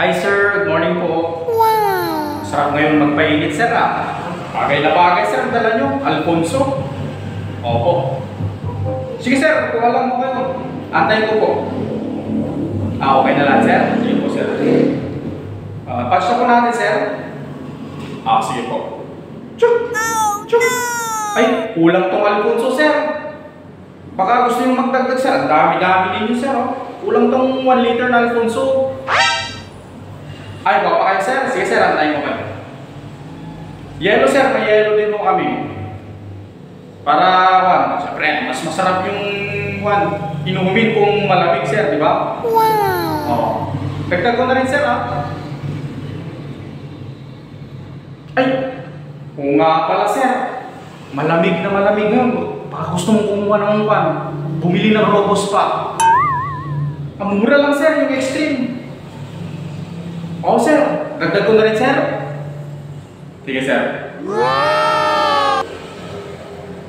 Hi sir, good morning po. Wow! Sarap ngayon magpainit sir ah. Bagay na bagay sir, dala nyo, Alfonso. Opo. Sige sir, kuha lang mo kayo. Antayin ko po. Okay na lang sir? Sige po sir. Patch na po natin sir. Sige po. Chuk! Chuk! Ay, kulang tong Alfonso sir. Baka gusto yung magdagdag sir. Ang dami-dami din yun sir. Kulang tong 1 liter na Alfonso. Ay, baka kayo sir. Sige sir, antayin mo kayo. Yellow sir, may yellow din mo kami. Para, siyempre, mas masarap yung inumin kung malamig sir, di ba? Wow! Dagdag ko na rin sir Ay! Kung nga pala sir, malamig na malamig yun. Baka gusto mong kumuha ng bumili ng Robos pa. Ang mura lang sir, yung extreme. Oo sir, dagdag ko na rin sir. Sige sir. Wow!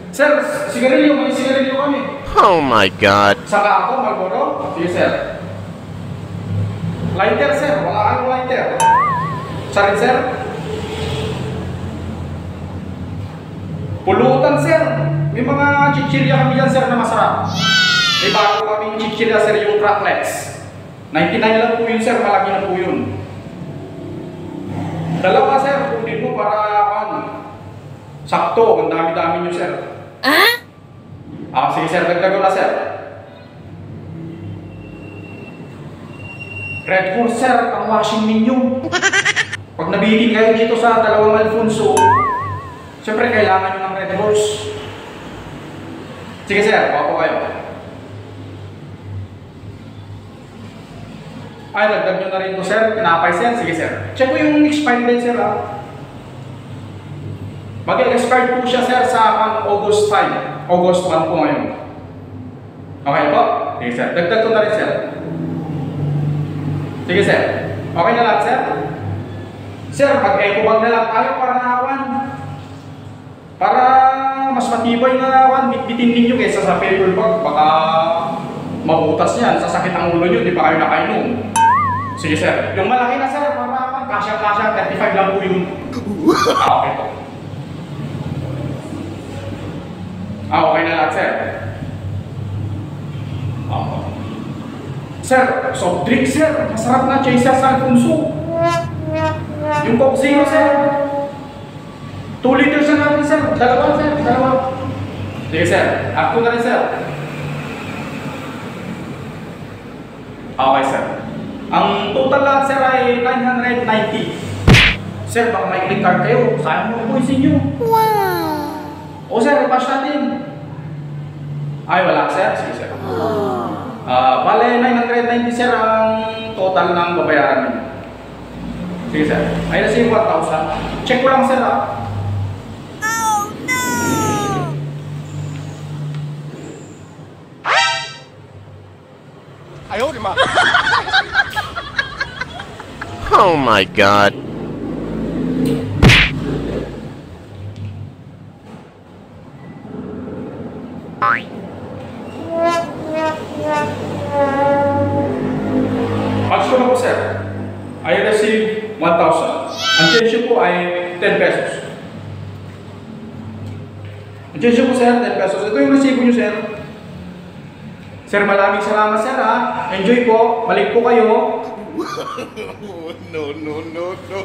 Sir, sigarilyo, may sigarilyo kami. Oh my God. Saka ako, Marlboro. Sige sir. Lighter sir, wala kayong lighter. Sarin sir. Pulutan sir. May mga chichirya kami dyan sir na masarap. May bago kaming chichirya sir, yung cracklets. 99 lang po yun sir, malaki na po yun. Dalawa sir, kunin mo para sakto, ang dami-dami nyo sir. Sige sir, dagdag ko na sir. Red Horse sir, ang washing ninyo. Pag nabitin kayo dito sa dalawang Alfonso, siyempre kailangan nyo ng Red Horse. Sige sir, wapo kayo. Ay, dagdag nyo na rin po sir, pinapay sir. Sige sir. Check ko yung expired date sir Mag-expired po siya sir sa August 5. August 1 po ngayon. Okay po? Sige sir. Dagdag ko na rin sir. Sige sir. Okay na lang sir? Sir, mag-eco bag na lang tayo para mas matibay na bitbitin ninyo kaysa sa paper bag. Baka mabutas yan. Sasakit ang ulo nyo, di pa kayo nakainom. Sige sir. Yung malaki na sir, para kasya-kasya, 35 lang po yun. Okay po. Okay na lang sir. Sir, soft drink sir. Masarap na chaser sa Alfonso. Yung Coke Zero sir. 2 liters na natin sir. Dalawa sir. Dalawa. Sige sir. Ako na rin sir. Okay sir. Ang total lahat sir ay 990. Sir, baka may click card kayo. Sayang mo po yung sinyo. Wow! O sir, ipash natin. Ay, wala sir. Sige sir. Bale, 990 sir ang total ng babayaran niyo. Sige sir. Ay na siya 1,000. Check ko lang sir Oh no! Ayaw, di ma. Oh my God. Patch ko na po sir. I receive 1,000. Ang change po ay 10 pesos. Ang change po sir, 10 pesos. Ito yung resibo nyo sir. Sir, maraming salamat sir Enjoy po. Balik po kayo. No, no, no, no.